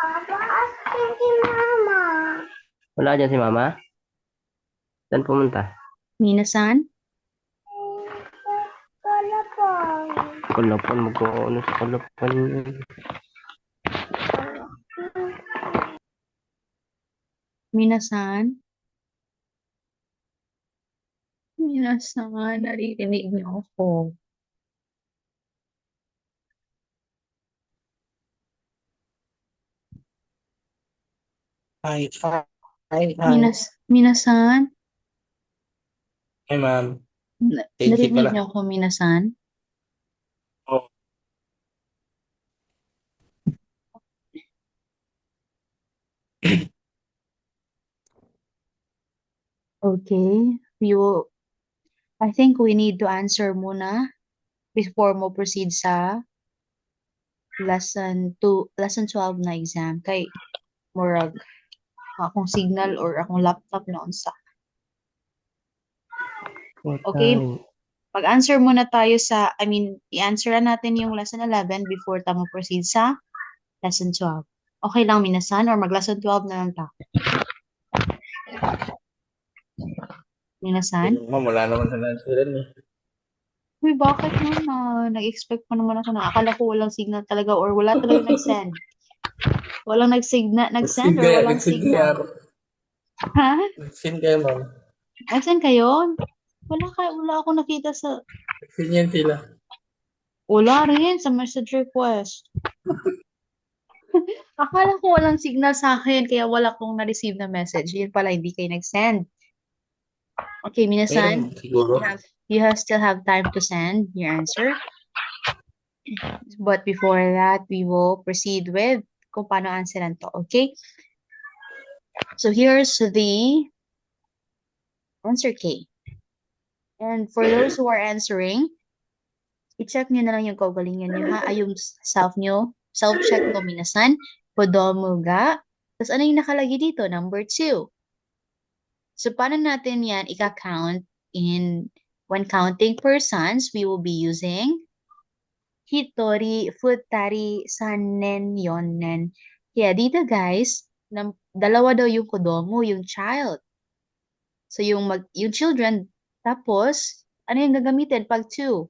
Asan si Mama? Wala dyan si Mama? Saan pumunta? Minasan? Kalapang. Kalapan, mag-ano sa kalapan. Minasan? Minasan, naririnig niyo ako. Hi, hi, hi. Minasan? Hi, ma'am. Kenji Narinig pala. niyo ako, Minasan? Oh, Okay. I think we need to answer muna before mo proceed sa lesson 12 na exam. Kay, murag, akong signal or akong laptop na unsa. Okay, mag-answer muna tayo i-answer natin yung lesson 11 before tayo proceed sa lesson 12. Okay lang, Minasan, or mag-lesson 12 na lang ta? Minasan? ma'am, wala naman sa nansiran eh. Uy, bakit naman? Nag-expect pa naman ako na akala ko walang signal talaga or wala talaga nag-send. Walang nag-send or walang Nag-send kaya signal. ako. Ha? Nag-send kayo, ma'am. Nag-send kayo? Wala ako nakita sa... Nag-send yan sila. Wala rin sa message request. Akala ko walang signal sa akin, kaya wala kong na-receive na message. Yun pala, hindi kayo nag-send. Okay, Minasan, Meron siguro. still have time to send your answer. But before that, we will proceed with kung paano answeran to, okay? So here's the answer key. And for those who are answering, i-check nyo na lang yung kaugalingan nyo ha, ay yung self-check mo, Minasan, kodomo ga. Tapos ano yung nakalagay dito? Number 2. So paano natin yan i-count when counting persons, we will be using hitori, futari, sannen, yonnen. Kaya dito guys, dalawa daw yung kodomo, yung child. So yung children, tapos ano yung gagamitin pag 2?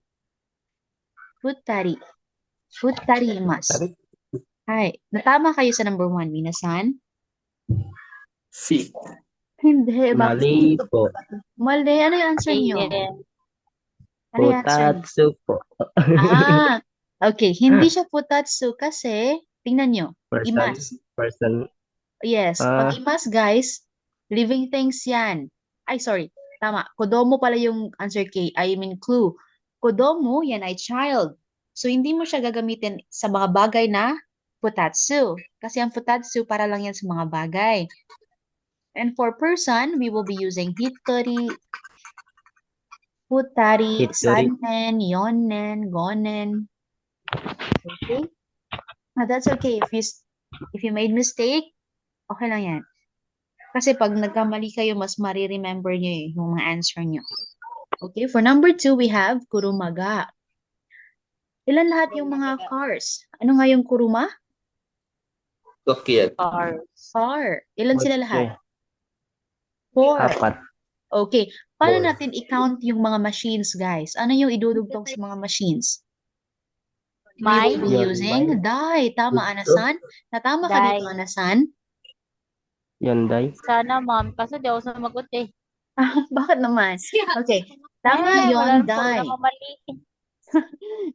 Futari. Futarimasu. Tarik. Hi. Natama kayo sa number 1, Minasan? Si. Hindi. Mali po. Mali. Ano yung answer niyo? Ano yung answer niyo? Putatsu po. Okay. Hindi siya futatsu kasi, tingnan nyo, imas. Person. Yes. Pag imas, guys, living things yan. Ay, sorry. Tama. Kodomo pala yung answer key. I mean, clue. Kodomo, yan ay child. So, hindi mo siya gagamitin sa mga bagay na futatsu. Kasi ang futatsu para lang yan sa mga bagay. And for person, we will be using hitori, futari, Hitori. sannen, yonnen, gonen. Okay? Now, that's okay. If you made mistake, okay lang yan. Kasi pag nagkamali kayo, mas mariremember nyo yung mga answer nyo. Okay, for number 2, we have kurumaga. Ilan lahat yung mga cars? Ano nga yung kuruma? Sasakyan. Car. Ilan sila lahat? Okay. 4. Apat. Okay. Paano 4. natin i-count yung mga machines, guys? Ano yung idudugtong sa mga machines? We will be using die. Tama, Anasan? Natama ka dito, Anasan? Hyundai. Sana, ma'am. Kaso di ako sumagot eh. Bakit naman? Okay. Tama, Wala Hyundai. namang mali.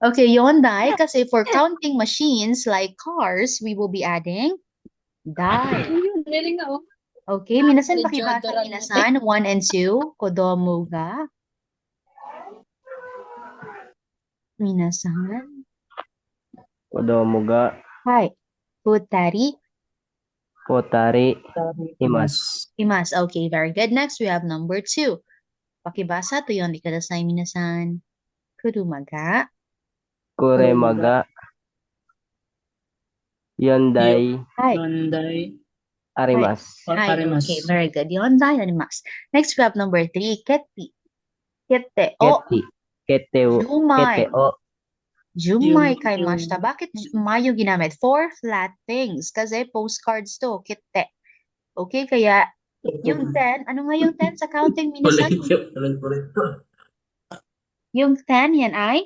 Okay, Hyundai. Kasi for counting machines like cars, we will be adding die. Okay, minasan pakibasa minasan 1 and 2. Kodomo ga. Minasan. Kodomo ga. Hi. Futari. Potari. Imas. Imas. Okay, very good. Next, we have number 2. Pakibasa to yon ikadasay minasan. Kurumaga. Kuremaga. Hyundai. Hi. Arimas. Hi. Okay, very good. Hyundai Arimas. Next, we have number 3. Keti. Kete. O. Keti. Keteo. Lumay. Keteo. Jumai Yung, kaimashita. Bakit may yung ginamit? For flat things. Kasi postcards to, kitte. Okay, kaya yung 10, ano nga yung 10 sa counting, minasan? ulit. Yung 10, yan ay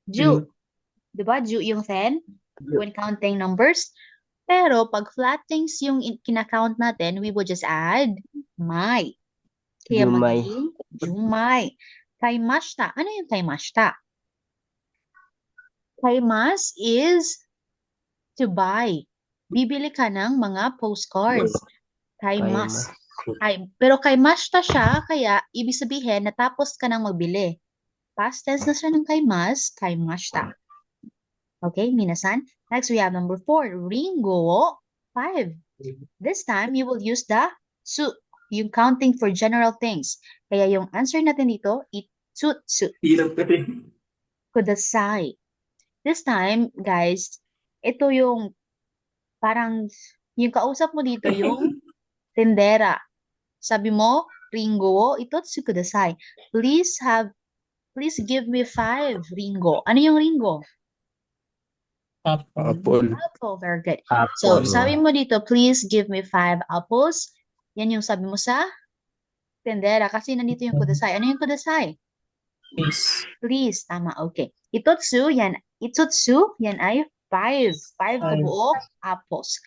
ju. Yung, Diba? Ju yung 10 when counting numbers. Pero pag flat things yung kinakount natin, we will just add my. Kaya Jumay. magiging jumai. Kaimashita. Ano yung kaimashita? Kaimas is to buy. Bibili ka ng mga postcards. Kaimas. Pero kaimashita siya, kaya ibig sabihin, natapos ka nang magbili. Past tense na siya ng kaimas, kaimashita. Okay, minasan. Next, we have number 4. Ringo, 5. This time, you will use the su, yung counting for general things. Kaya yung answer natin dito, itsutsu, hirap ka rin. kudasai. This time, guys, ito yung parang, yung kausap mo dito, yung tendera. Sabi mo, Ringo, itotsu kudasai. Please give me 5, Ringo. Ano yung Ringo? Apple. Apple, very good. So, Apple. sabi mo dito, please give me 5 apples. Yan yung sabi mo sa tendera kasi nandito yung kudasai. Ano yung kudasai? Please. Please, tama, okay. Itotsu yan ay 5. 5 kabuo apples.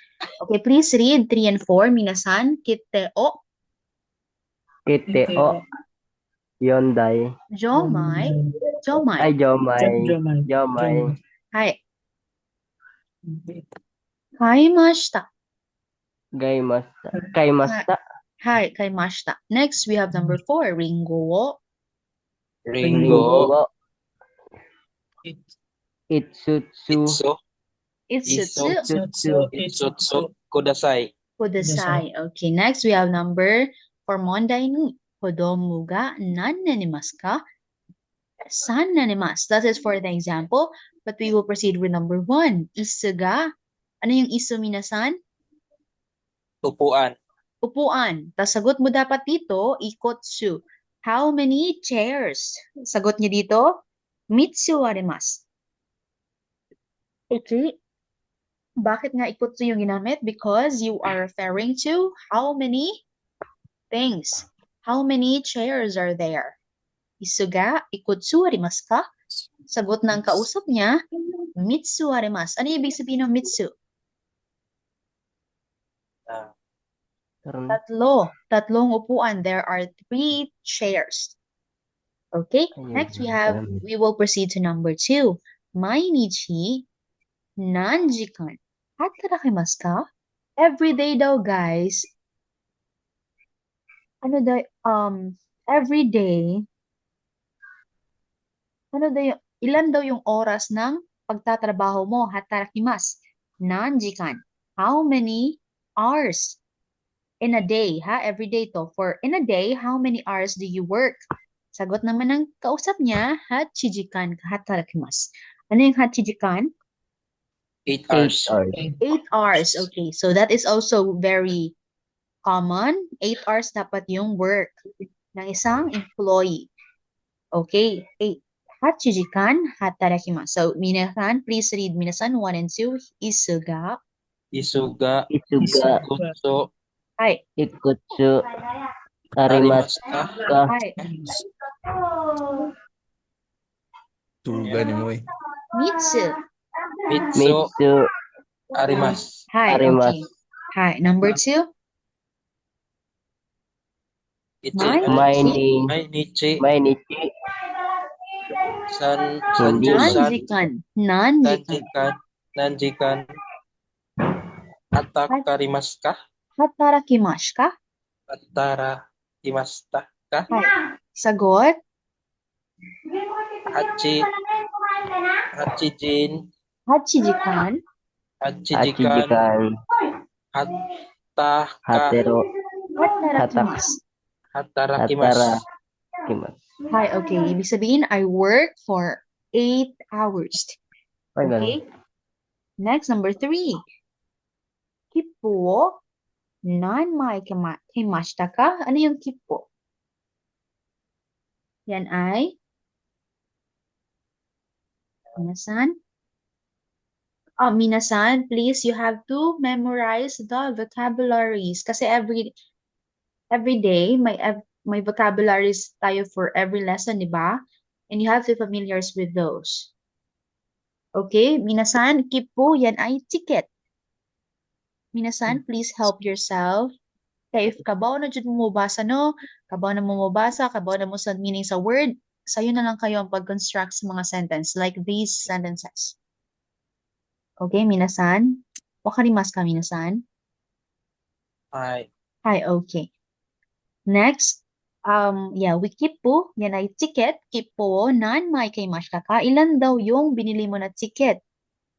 Okay, please read 3 and 4. Minasan, kiteo, Kiteo. Yonday. jomai, Ay, Jomay. Jomai. Jomay. Hai, kaimashita. Gaimasta. Kaimasta. Hai, kaimashita. Next, we have number 4, ringo. Ringo. Itsutsu. Itsutsu. Itsutsu. Kudasai. Okay, next we have number for mondai ni kodomu ga nan nanimasu ka? San nanimasu. That is for the example, but we will proceed with number 1. Isu ga. Ano yung isu, minasan? Upuan. Upuan. Tas sagot mo dapat dito, ikotsu. How many chairs? Sagot niya dito, mitsu arimasu. Okay. Bakit nga ikotsu yung ginamit? Because you are referring to how many things. How many chairs are there? Isu ga ikotsu arimasu ka? Sagot ng kausap niya, mitsu arimasu. Ano yung ibig sabihin ng mitsu? Tatlong upuan. There are 3 chairs. Okay, next we will proceed to number 2. Mainichi nanjikan hatarakimasu ka? Every day daw, guys. Ano daw, every day, ilan daw yung oras ng pagtatrabaho mo? Hatarakimasu. Nanjikan. How many hours? In a day, ha? Every day to. For in a day, how many hours do you work? Sagot naman ng kausap niya, hachijikan hatarakimasu. Ano yung hachijikan? 8 hours. 8 hours. Okay, so that is also very common. 8 hours dapat yung work ng isang employee. Okay, 8. Hachijikan hatarakimasu. So, minasan, please read minasan 1 and 2. Isuga. Ikutsu. Hai. Ikutsu. Arimasu ka. Hai. Tuga ni mo eh. Mitsu. Mitsu. Arimasu. Hai, Arimasu. okay. Hai, number 2. Mainichi. Nanjikan. Hatarimasu ka? Hatarakimasu ka? Hatarakimasu ka? Hai. Sagot? Hachijikan. Hachijikan. Hatero. Hatarakimasu. Hatarakimasu. Hi, okay. Ibig sabihin, I work for 8 hours. Ay, ganun. Okay? Next, number 3. Kippo nanmai kimashita ka? Ano yung kippo? Yan ay Minasan? Minasan, please, you have to memorize the vocabularies. Kasi every day, may vocabularies tayo for every lesson, di ba? And you have to be familiar with those. Okay, minasan, keep po, yan ay ticket. Minasan, please help yourself. Kaya if kabaw na dyan mo mabasa, no? Kabaw na mo mabasa, kabaw na mo sa meaning sa word, sa'yo na lang kayo ang pag-construct sa mga sentence, like these sentences. Okay, minasan? Wakarimasu ka, minasan? Hi. Hi, okay. Next, we keep po, yan ay ticket, keep po, nan may kay ka. Ilan daw yung binili mo na ticket?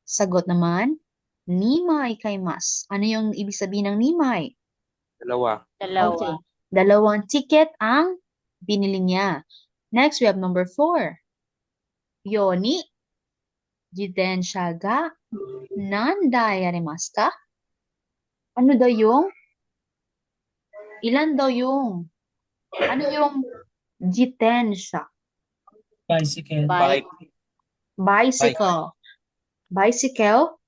Sagot naman, nimay kay mas. Ano yung ibig sabihin ng nimay? Dalawa. Dalawa. Okay. Dalawang ticket ang binili niya. Next, we have number 4. Yoni, jitensha ga nandai arimasu ka? Ano daw yung? Ilan daw yung? Ano yung jitensha? Bicycle. Bike. Bicycle. Bicycle.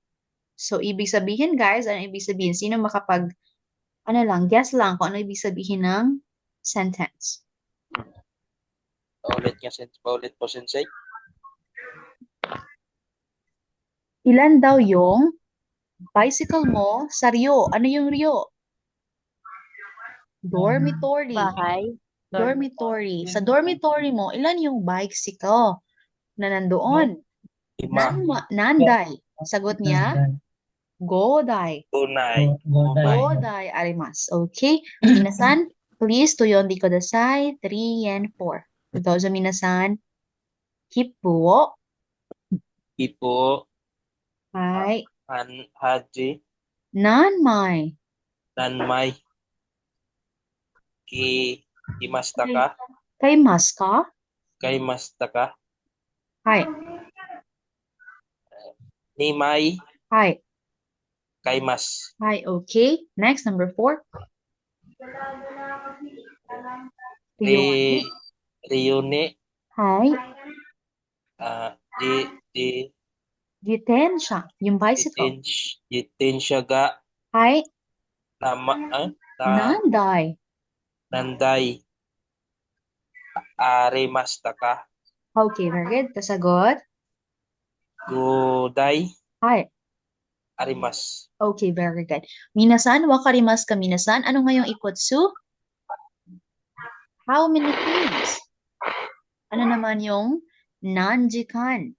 So, ibig sabihin, guys, ano ibig sabihin? Sino makapag, guess lang kung ano ibig sabihin ng sentence. Paulit po, Sensei. Ilan daw yung bicycle mo sa Rio? Ano yung Rio? Dormitory. Bahay. Dormitory. Sa dormitory mo, ilan yung bicycle na nandoon? 5. Nanday. Sagot niya, godai. Tunay. Godai arimasu. Okay. Minasan, please, tuyon di kudasai. 3 and 4. Dozo minasan, hippo wo. Ipo. Hai. Haji. Nanmai. Nanmay. Imasta ka. Kaimasu ka? Kaimasta ka. Hai. Nimay. Hai. Kaimas. Hi, okay. Next, number 4. Reune. Hi. Di Jitensha. Yung bicycle. Jitensya ga. Hi. Nanday. Nanday. Arimasta ka. Okay, very good. Kasagot. Goday. Hi. Arimas. Okay, very good. Minasan, wakarimasu ka minasan. Ano ngayong ikotsu? How many things? Ano naman yung nanjikan?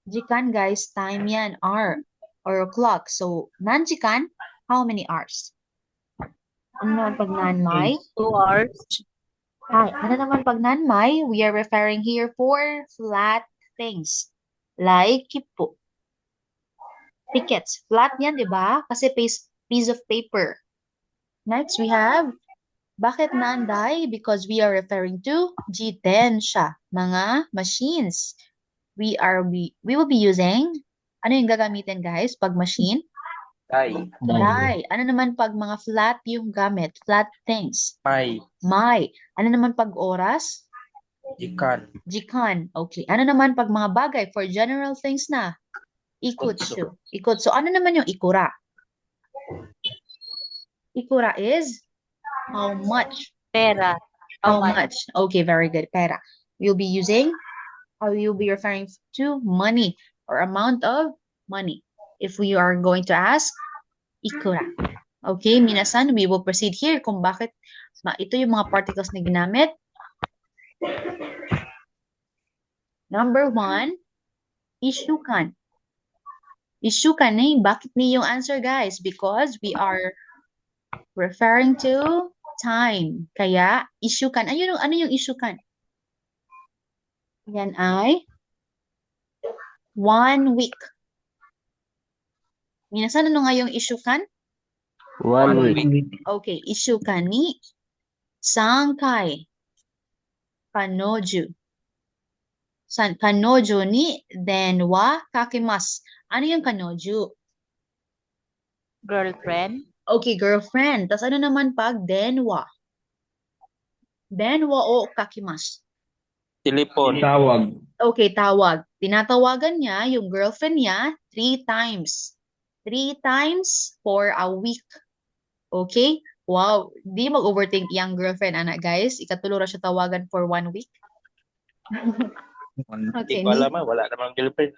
Jikan, guys, time yan, hour or clock. So, nanjikan, how many hours? Ano naman pag nanmay? 2 hours. Hi. Ano naman pag nanmay? We are referring here for flat things. Like kipo. Tickets. Flat yan, di ba? Kasi piece of paper. Next, we have, bakit nanday? Because we are referring to jitensha, mga machines. We will be using, ano yung gagamitin, guys, pag machine? Day. Day. Ano naman pag mga flat yung gamit? Flat things. May. May. Ano naman pag oras? Jikan. Jikan. Okay. Ano naman pag mga bagay for general things na? Ikutsu. Ikutsu. Ano naman yung ikura? Ikura is how much? Pera. How much? Okay, very good. Pera. We'll be referring to money or amount of money. If we are going to ask, ikura. Okay, minasan, we will proceed here kung bakit ito yung mga particles na ginamit. Number 1, ishukan. Ishukan bakit ni yung answer, guys? Because we are referring to time. Kaya, ishukan. Ano yung ishukan? Yan ay 1 week. Minasan, ano nga yung ishukan? 1 week. Okay, ishukan ni 3 回 kanoju. Kanojo ni denwa kakimasu. Ano yung kanoju? Girlfriend. Okay, girlfriend. Tapos ano naman pag denwa? Denwa o kakimasu? Telepon. Tawag. Okay, tawag. Tinatawagan niya yung girlfriend niya 3 times. 3 times for a week. Okay? Wow. Di mag-overthink yung girlfriend, anak, guys. Ikatulo ra siya tawagan for 1 week. Hindi Okay, ko alam wala namang girlfriend.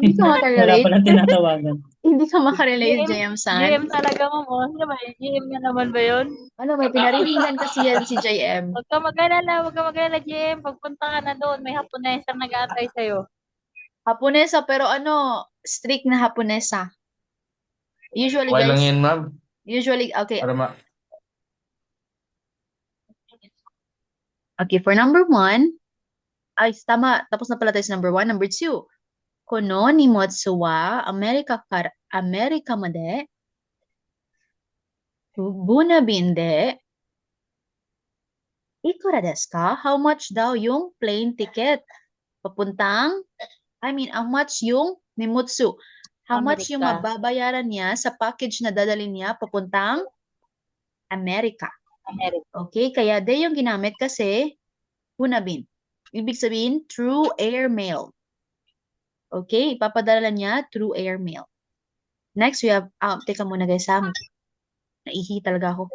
Hindi ka Wala makarelate. palang tinatawagan. Hindi ka makarelate, GM JM-san. talaga mo mo. Ano ba? GM na naman ba yun? Ano, may pinariningan kasi yan si JM. Huwag ka mag-alala, GM. Pagpunta ka na doon, may Haponesang nag-aantay sa'yo. Haponesa, pero ano, strict na Haponesa. Usually, Okay lang guys, yan, ma'am. okay. Para Okay, for number 1, ay, tama. Tapos na pala tayo sa number 1. Number 2, kono ni motsu wa Amerika made bunabi de ikura desu ka? How much daw yung plane ticket? Papuntang, how much yung nimutsu? How much yung Amerika. mababayaran niya sa package na dadalhin niya papuntang Amerika? Amerika. Okay, kaya de yung ginamit kasi hunabin. Ibig sabihin, through air mail. Okay, ipapadala niya through air mail. Next, we have, teka muna guys, naihi talaga ako.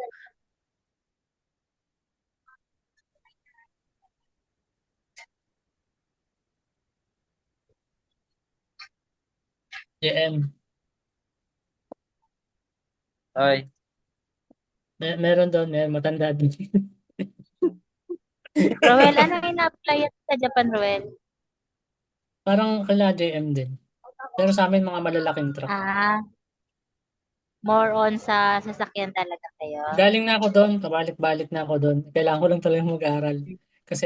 JM. Ay, Meron doon, matanda din. Roel, ano yung na-apply sa Japan, Roel? Parang kala JM din. Pero sa amin, mga malalaking truck. More on sa sasakyan talaga kayo. Galing na ako doon, pabalik-balik na ako doon. Kailangan ko lang talaga mag-aaral. Kasi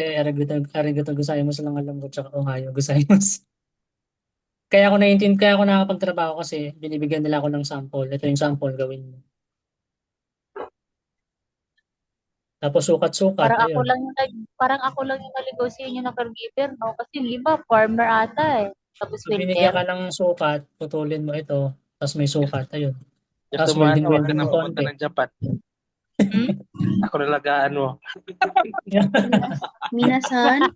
arigato gozaimasu lang alam ko, tsaka Ohio gozaimasu. Kaya ako nakakapagtrabaho kasi binibigyan nila ako ng sample. Ito yung sample, gawin mo. Tapos sukat-sukat, ayun. Parang ako lang yung naligaw sa inyo na caregiver, no? Kasi yung iba, farmer ata eh. Tapos Pag binigyan ka winter. ng sukat, putulin mo ito, tapos may sukat, ayun. gusto Tapos mo wag ka welding na ng pumunta konti. ng Japan. Ako na lagaan mo. Minasan,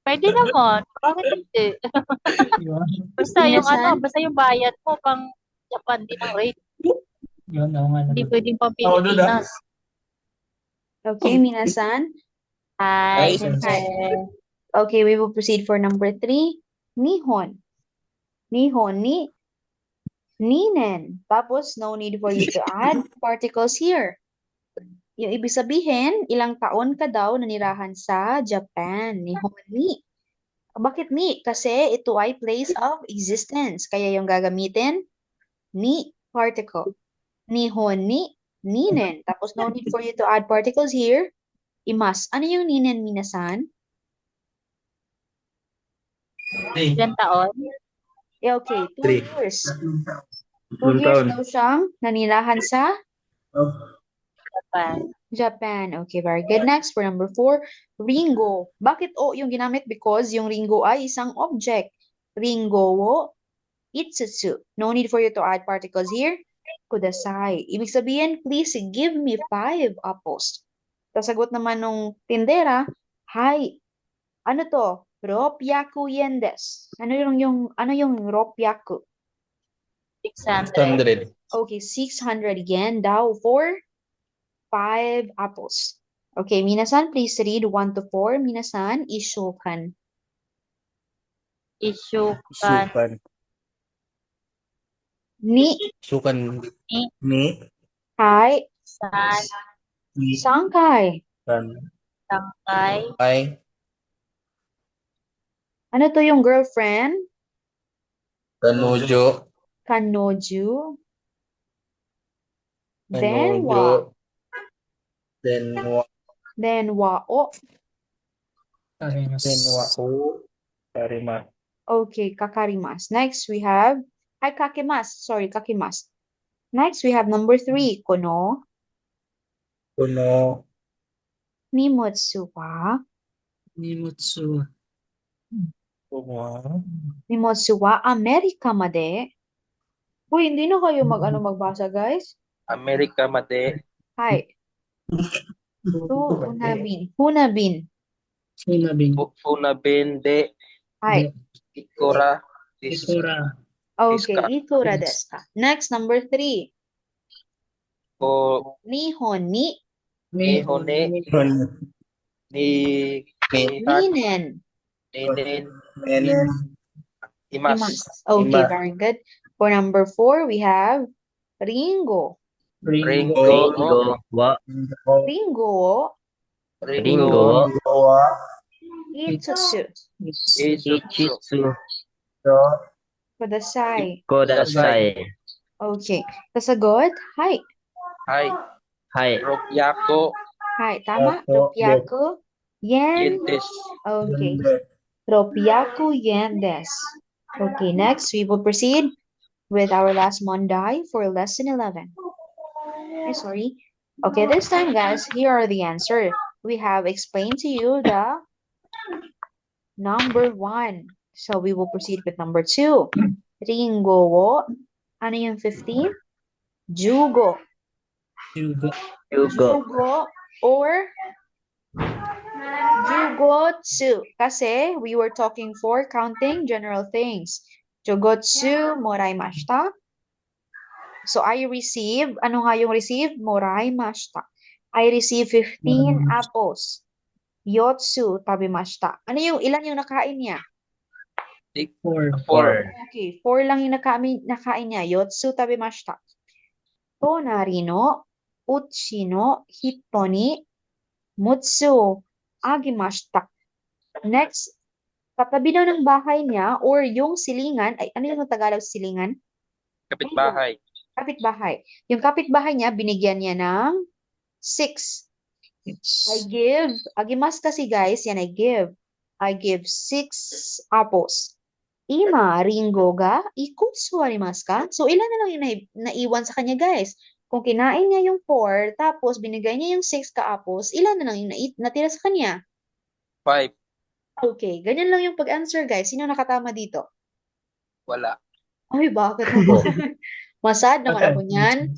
Pwede naman. Bakit hindi? Minasan? Basta yung bayad mo pang Japan din ang rate. Yun, oo nga Hindi naman. pwedeng pang Oo, doon, Pilipinas. Okay, minasan. Hi, Ay, sensei. Okay, we will proceed for number 3. Nihon. Nihon ni ninen. Tapos, no need for you to add particles here. Yung ibig sabihin, ilang taon ka daw nanirahan sa Japan. Nihon ni. Bakit ni? Kasi ito ay place of existence. Kaya yung gagamitin, ni particle. Nihon ni ninen. Tapos, no need for you to add particles here. Imas. Ano yung ninen, minasan? Ilan taon? Okay, 2 Three. years. 2 years daw siyang nanirahan sa Japan. Japan. Okay, very good. Next, for number 4, Ringo. Bakit o yung ginamit? Because yung Ringo ay isang object. Ringo wo itsutsu. No need for you to add particles here. Kudasai. Ibig sabihin, please give me 5 apples. Tasagot naman nung tindera, hi, ano to? Ropyaku yen desu. Ano yung ropyaku? 600. 100. Okay, 600 yen daw for 5 apples. Okay, minasan, please read 1 to 4. Minasan, ishokan. Isukan. Ni, Sukan. Ni. hai, San. sangkai. Tangkay. Ay. Ano to yung girlfriend? Kanojo. Kanoju. Denwa. Kanojo. Denwa. Oh, Arimas. Denwa. Karima. okay, kakarimas. Next, we have, kakimas. Sorry, kakimas. Next, we have number 3, kono. Kuno. Nimutsu wa. Nimutsu. Nimotsu wa Amerika made. Uy, hindi na kayo magbasa, guys. Amerika mate. Hi. Hunabin. Hunabin. Funabing. Funabin de Hai. Ikora Ikura. Okay, Iska. ikura desu ka? Next, number 3. O Nihon ni Nihon ni Nihan minen Ninin Nenen. Imas. imasu. Okay, Ima. very good. For number 4, we have Ringo. Ringo Ringo wa Ringo Ringo wa Goa. Itsusu Ichitsu Kudasai. Kodasai. Okay. Kasagot? Hai. Hai. Hai. Ropyako Hai. Tama? Opo, Ropyaku yen. Yentes. Okay. Ropyaku yen desu. Okay, next we will proceed with our last Monday for lesson 11. Sorry. Okay, this time, guys, here are the answer. We have explained to you the number 1. So we will proceed with number 2. Ringo wo. Ano yung 15? Jugo. Yugo. Yugo. Jugo or Jugotsu. Kasi we were talking for counting general things. Jugotsu moraimashita. So I receive, ano nga yung receive? Moraimashita. I receive 15 apples. Yotsu tabimashita. Ano yung ilan yung nakain niya? 4. 4. Okay, 4 lang yung nakain niya. Yotsu tabimashita. Tonari no uchi no hito ni mutsu agimashita. Next, katabi daw ng bahay niya or yung silingan, ay ano yung Tagalog silingan? Kapitbahay. Kapitbahay. Yung kapitbahay niya, binigyan niya ng 6. I give, agimas kasi guys, yan I give. I give 6 apples. Ima, ringo ga, ikutsu arimasu ka? So, ilan na lang yung naiwan sa kanya guys? Kung kinain niya yung 4, tapos binigay niya yung 6 ka apples, ilan na lang yung natira sa kanya? 5. Okay, ganyan lang yung pag-answer guys. Sino nakatama dito? Wala. Ay, bakit naman? Masad naman ako niyan.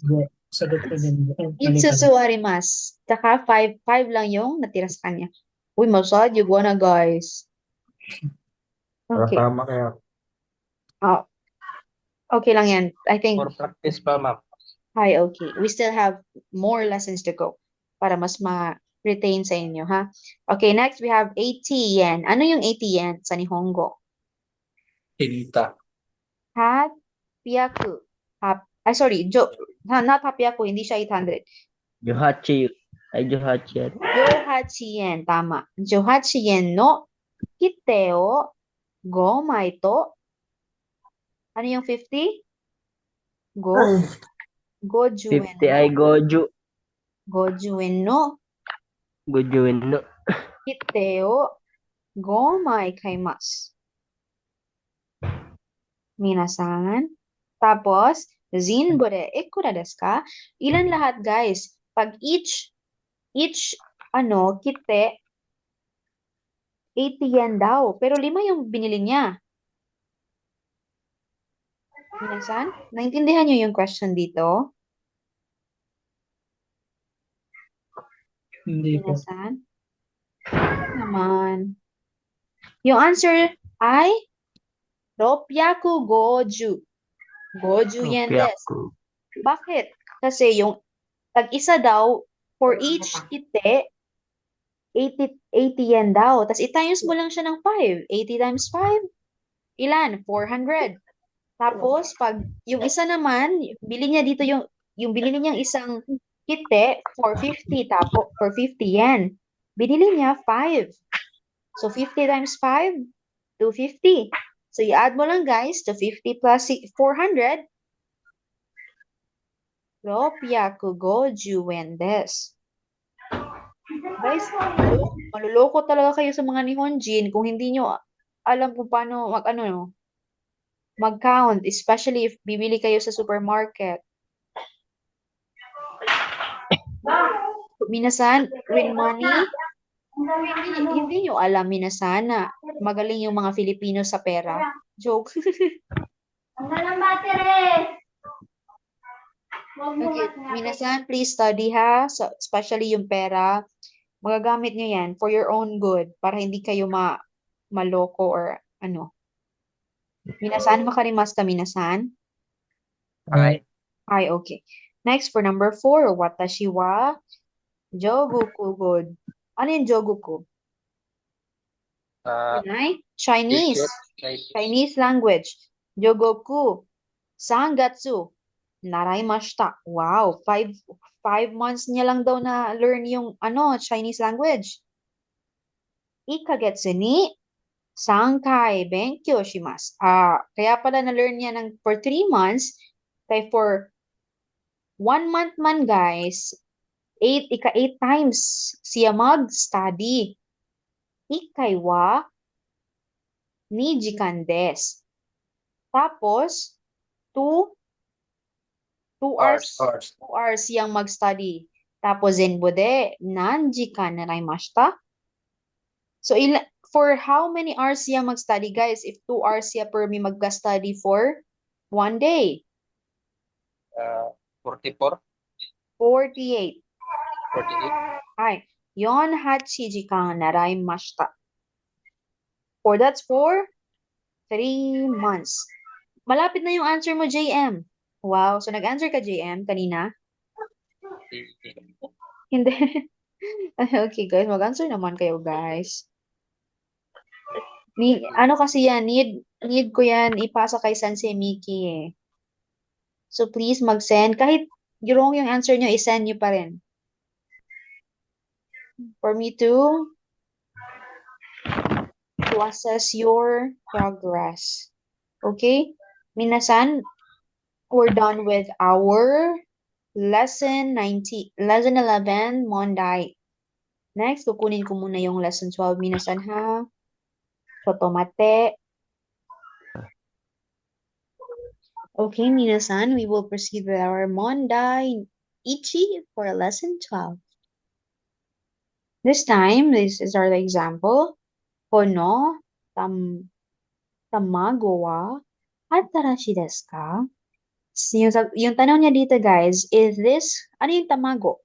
Sagot ko din. Itsusu arimasu. Tsaka 5 lang yung natira sa kanya. Uy, masad. You na guys. Okay. Tama kaya. Oh. Okay lang yan. I think, For practice pa, ma'am. hi, okay. We still have more lessons to go para mas ma-retain sa inyo, ha? Okay, next we have 80 yen. Ano yung 80 yen sa Nihongo? Tinta. Hapyaku. Sorry, not hapyaku, hindi siya 800. Yohachi. Ay, Yohachi. Yohachi yen, tama. Yohachi yen no kite o gomai to. Ano yung 50? Goju 50 ay goju. Goju en no Goju no. kite o gomai kaimasu. Minasan. Tapos, zinbore ikura desu ka? Ilan lahat, guys? Pag each kite, 80 yen daw. Pero 5 yung binili niya. Minasan, naintindihan niyo yung question dito? Hindi po. Minasan? Naman. Yung answer ay Ropyaku goju. Goju yen desu. Bakit? Kasi yung tag-isa daw, for each kite, 80 yen daw. Tapos i-times mo lang siya ng 5. 80 times 5, ilan? 400. Tapos, pag yung isa naman, bili niya dito yung binili niyang isang kite, 450, tapos for 50 yen. Binili niya 5. So, 50 times 5, 250. So, i-add mo lang guys, 250 plus 400, Ropyaku goju yen desu. Guys, maluloko talaga kayo sa mga Nihonjin kung hindi nyo alam kung paano mag-count, especially if bibili kayo sa supermarket. Minasan, win money, hindi nyo alam, minasan, na magaling yung mga Filipino sa pera. Joke. Ang galang battery. Okay, minasan, please study ha. So, especially yung pera. Magagamit nyo yan for your own good para hindi kayo maloko or ano. Minasan, makarimasta minasan? Alright. Ay, okay. Next, for number 4, watashi wa jogoku good. Ano yung jogoku? Pinay? Chinese. Chinese language. Jogoku. Sangatsu. Naraimashita. Wow, 5 months niya lang daw na learn yung Chinese language. 1ヶ月に3回勉強します. Kaya pala na-learn niya for 3 months. Kaya for 1 month man, guys, 8 times siya mag-study. 1回は2時間です. Tapos, 2 hours. 2 hours siyang mag-study. Tapos, zenbu de nan jikan naraimashita? So, for how many hours siya mag-study, guys? If 2 hours siya per may mag-study for 1 day? 44. 48. 48. Ay, 48時間習いました. That's for 3 months. Malapit na yung answer mo, JM. Wow, so nag-answer ka, JM, kanina? Hindi. Okay, guys, mag-answer naman kayo, guys. Kasi yan, need ko yan ipasa kay Sensei Miki eh. So, please mag-send. Kahit wrong yung answer nyo, isend nyo pa rin. For me to assess your progress. Okay? Minasan, we're done with our lesson 11, Monday. Next, kukunin ko muna yung lesson 12, minasan ha. Totomate. Okay, minasan, we will proceed with our Monday Ichi for lesson 12. This time, this is our example. Kono tamago wa atarashi desu ka? Yung tanong niya dito, guys, is this, ano yung tamago?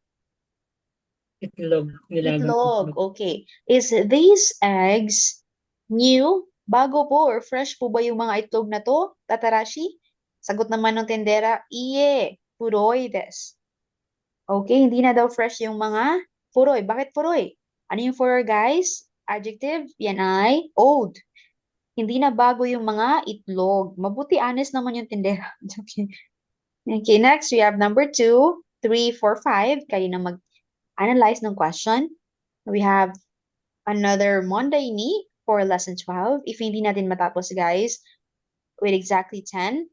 Itlog. Itlog, okay. Is these eggs new? Bago po or fresh po ba yung mga itlog na to, Tatarashi? Sagot naman ng tendera, iye, furoy desu. Okay, hindi na daw fresh yung mga furoy. Bakit furoy? Ano yung furoy, guys? Adjective, yan ay old. Hindi na bago yung mga itlog. Mabuti honest naman yung tindera. Okay, next we have number 2, 3, 4, 5. Kayo na mag-analyze ng question. We have another Monday ni for lesson 12. If hindi natin matapos, guys, with exactly 10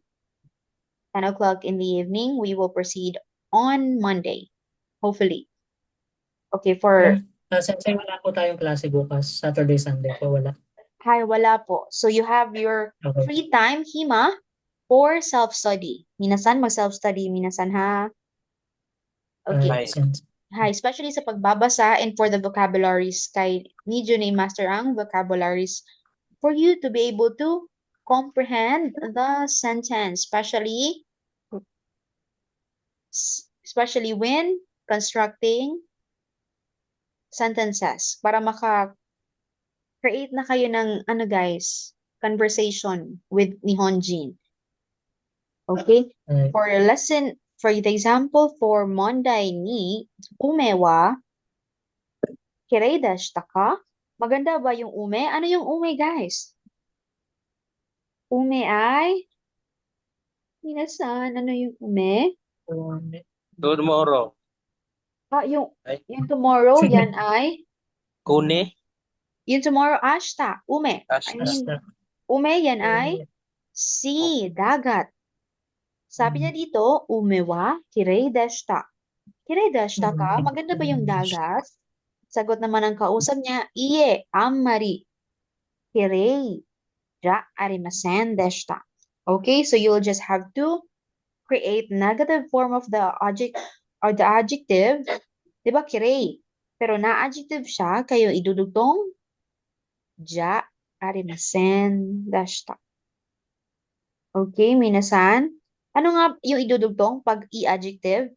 o'clock in the evening, we will proceed on Monday. Hopefully. Okay, for... Sensei, wala po tayong klase bukas. Saturday, Sunday po, wala. Hi, wala po. So you have your free time, Hima, for self-study. Minasan, mag-self-study. Minasan, ha? Okay. Hi, especially sa pagbabasa and for the vocabularies. Kay medyo na master ang vocabularies for you to be able to comprehend the sentence, especially when constructing sentences para maka-create na kayo ng guys, conversation with Nihonjin. Okay? For the example for Monday ni ume wa kirei deshita ka? Maganda ba yung ume? Ano yung ume, guys? Ume ay minasan, ano yung ume? Tomorrow. Yung tomorrow, yan ay Kune. yung tomorrow, ashita, ume. Ashita. I mean, ume, yan ay si, dagat. Sabi niya dito, ume wa kirei deshita. Kirei deshita ka? Maganda ba yung dagat? Sagot naman ng kausap niya, iye, ammari. Kirei ja arimasen deshita. Okay, so you'll just have to create negative form of the object or the adjective. Diba, kirei? Pero na-adjective siya, kayo idudugtong ja arimasen deshita. Okay, minasan. Ano nga yung idudugtong pag i-adjective?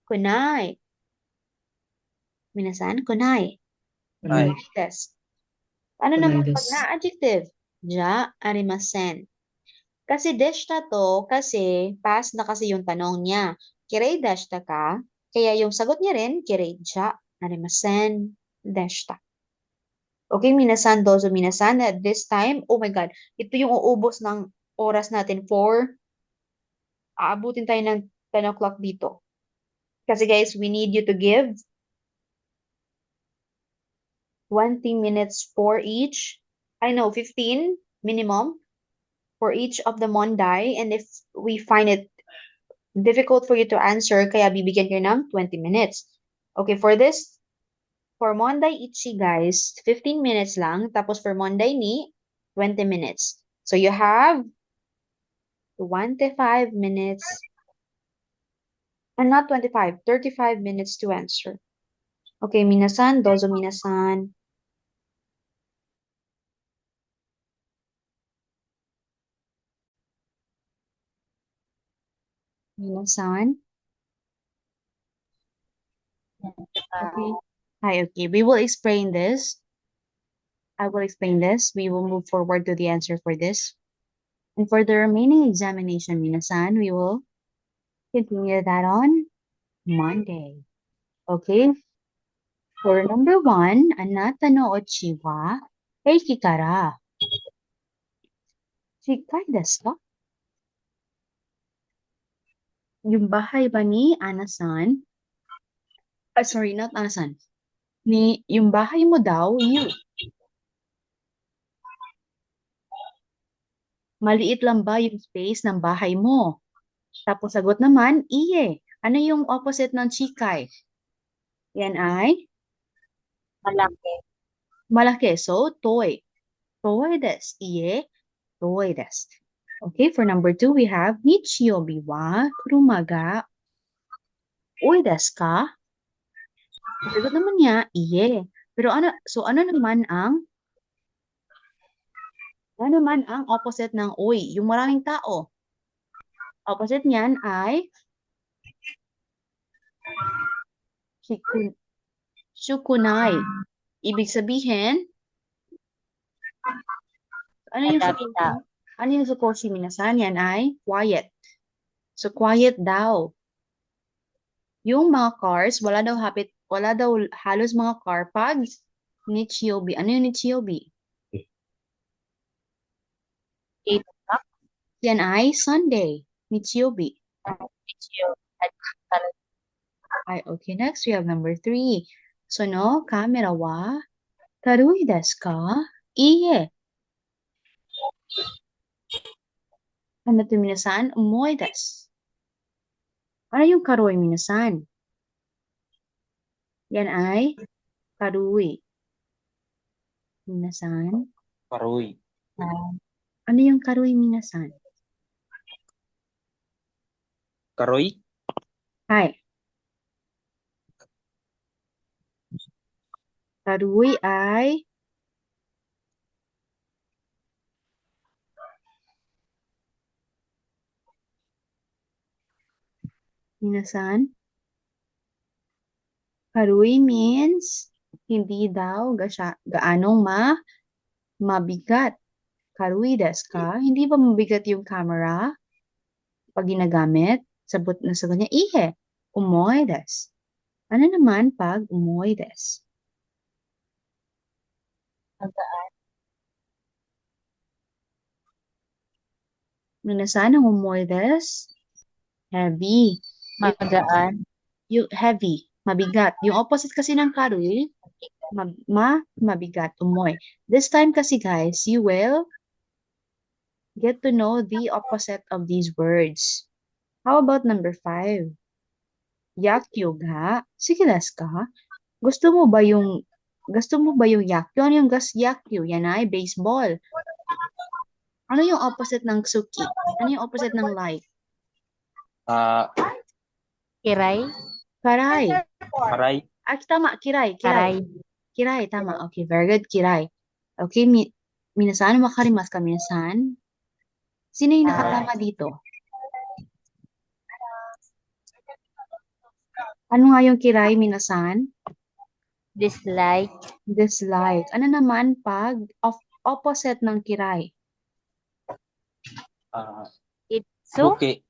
Kunai. Minasan, kunai. Ay. Des. Ano naman pag Kunaides. na-adjective? Ja arimasen. Kasi deshta to, kasi past na kasi yung tanong niya. Kirei deshta ka? Kaya yung sagot niya rin, kirei ja arimasen deshta. Okay, minasan, dozo minasan. At this time, oh my God, ito yung uubos ng oras natin for, aabutin tayo ng 10 o'clock dito. Kasi guys, we need you to give 20 minutes for each. I know, 15 minimum for each of the Monday. And if we find it difficult for you to answer, kaya bibigyan kayo ng 20 minutes. Okay, for this, for Monday Ichi, guys, 15 minutes lang. Tapos for Monday ni, 20 minutes. So you have 25 minutes, and not 25, 35 minutes to answer. Okay, minasan, dozo minasan. Minasan. Okay. Hi, okay. We will explain this. I will explain this. We will move forward to the answer for this. And for the remaining examination, minasan, we will continue that on Monday. Okay? For number 1, anata no ochi wa eiki kara shikai desu ka? Yung bahay ba ni Anasan? Sorry, not Anasan. Yung bahay mo daw, maliit lang ba yung space ng bahay mo? Tapos sagot naman, iye. Ano yung opposite ng chikai? Yan ay Malaki. malaki. So, toy. Toy desu. Iye, toy desu. Okay, for number 2, we have Nichiyobi wa kuruma ga oi desu ka? Sagot naman niya, iye. Pero ano naman ang opposite ng oi? Yung maraming tao. Opposite niyan ay shukunai. Ibig sabihin, ano yung Madami sukoshi? tao. Ano yung sukoshi minasan? Yan ay quiet. So, quiet daw. Yung mga cars, wala daw halos mga car pag Nichiyobi. Ano yung Nichiyobi? 8 o'clock. Yan ay Sunday. Nichiyobi. Ay, okay, next we have number 3. So, no, camera wa karui desu ka? Iye. Ano to minasan? Umoi desu. Ano yung karui minasan? Yan ay karui. Minasan. Karoy. Ano yung karui minasan? Karoy? Hi. Karui ay minasan. Karui means hindi daw gaanong mabigat. Karui desu ka? Hindi ba mabigat yung camera pag ginagamit? Sagot niya, ihe, umoi desu. Ano naman pag umoi desu? Minasan ang umoi desu? Heavy. Magaan. Yung heavy, mabigat. Yung opposite kasi ng karui, mabigat, umoy. This time kasi guys, you will get to know the opposite of these words. How about number 5? Yakyu ga? Sige, desu ka? Gusto mo ba yung yakyu? Ano yung yakyu? Yan ay baseball. Ano yung opposite ng suki? Ano yung opposite ng like? Kiray. Karay. Karay. Tama, kiray. Karay. Kiray, tama. Okay, very good, kiray. Okay, minasan, makarimas ka, minasan. Sino yung nakatama dito? Ano nga yung kiray, minasan? Dislike. Dislike. Ano naman pag opposite ng kiray? Itsu. Suki.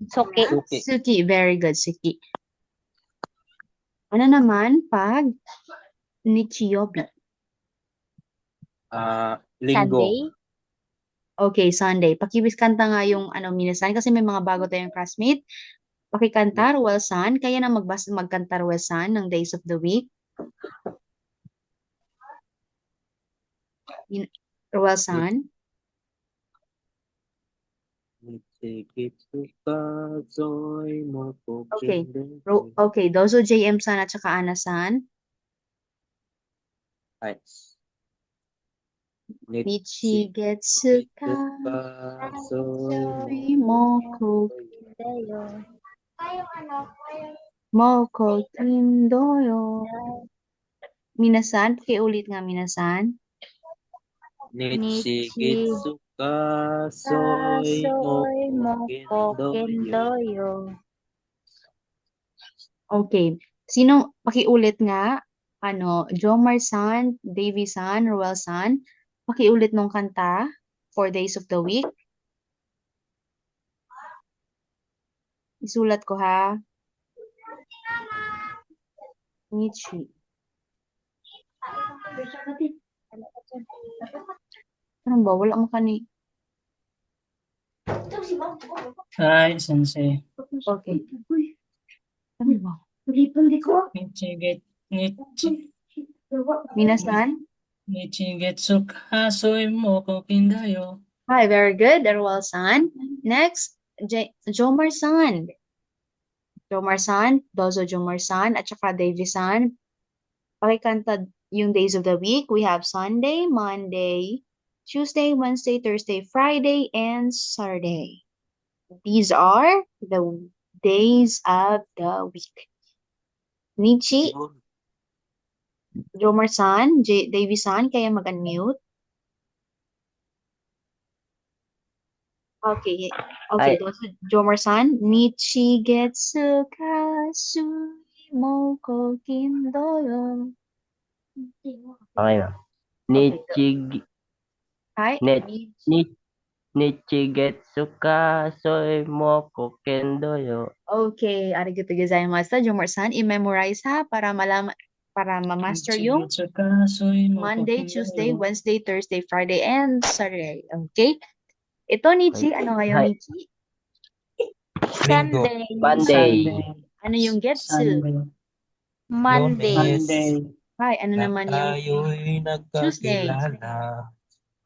Suki. Suki. Suki. Very good, Suki. Ano naman pag nichiyobi? Linggo. Sunday. Okay, Sunday. Pakiwis kanta nga yung minasan kasi may mga bago tayong classmate. Pakikanta, Ruel-san. Kaya na magkanta, Ruel-san, ng days of the week. Ruel-san. Okay. Okay, Dozo JM-san at saka Ana-san. Nichigetsu ka soi moko kindoyo. Minasan, pakiulit nga, minasan. Nichigetsu ka soy moko Kendoyo. Okay. Sino, pakiulit nga, Jomar-san, Davy-san, Ruel-san, pakiulit nung kanta, 4 days of the week. Isulat ko ha. Nichi. Ano ba? Wala mo kani. Hi, sensei. Okay. Ano ba? Minasan? Nichigetsu ka soy moko kindayo. Hi, very good. Ruel-san. Next, Jomar-san. Jomar-san, Dozo Jomar-san, at saka Davy-san. Pakikanta yung days of the week. We have Sunday, Monday, Tuesday, Wednesday, Thursday, Friday, and Saturday. These are the days of the week. Nichi, Jomar-san, Davy-san, kaya mag-unmute. Okay, Hi. Jomar-san, Nichigetsu ka sui moko kindoyo. Okay, ma'am. Hi, Nichigetsu ka soy moko kendoyo. Okay, arigatou gozaimasu. Jomar-san, i-memorize ha para malaman, para ma-master yung Nichigetsu ka soy moko Monday, kindayo. Tuesday, Wednesday, Thursday, Friday, and Saturday. Okay? Ito, Nichi, ano ngayon, Hi. Nichi? Sunday. Monday. Ano yung getsu? Sunday. Monday. Monday. Hi, ano naman yung Tayo'y Tuesday? nagkakilala.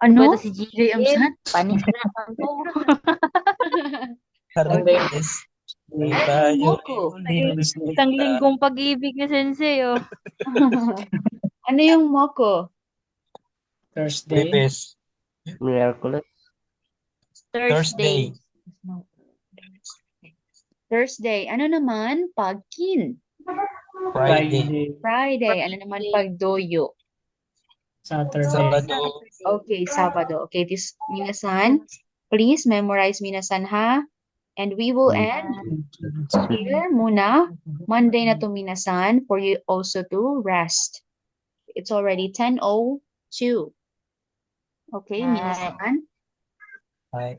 Ano? Ito si JM-san? Panik na ako. Harvest. Ay, Tayo moko. Isang linggong pag-ibig ni Sensei, oh. Ano yung moko? Thursday. Webes. Miraculous. Thursday. Thursday. Ano naman pag kin? Friday. Friday. Ano naman pag doyo? Saturday. Sabado. Okay, Sabado. Okay, this minasan, please memorize minasan ha. And we will end here muna. Monday na to minasan for you also to rest. It's already 10:02. Okay, minasan. Hi.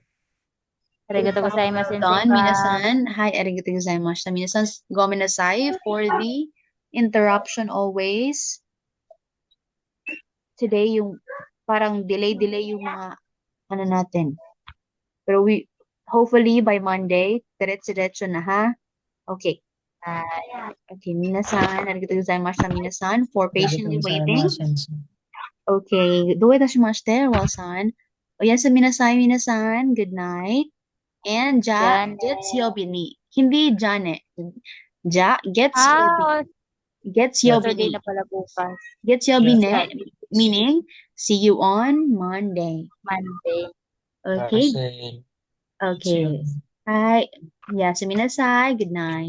Arigatou gozaimasu, Sensei. Don, minasan. Hi, arigatou gozaimasu. Minasan, gomenasai for the interruption always. Today, yung parang delay yung mga natin. Pero hopefully by Monday, diretso na ha. Okay. Okay, minasan, arigatou gozaimasu, minasan, for patiently waiting. Okay, doe dashimashite, Ruel-san. Oyasumi minasai, minasan. Good night. And getsuyobi ni. Hindi jane. Getsuyobi Saturday ni. na pala bukas. Getsuyobi ne, meaning see you on Monday. Monday. Okay? Kasi Okay. Hi. Yasumi nasai. Good night.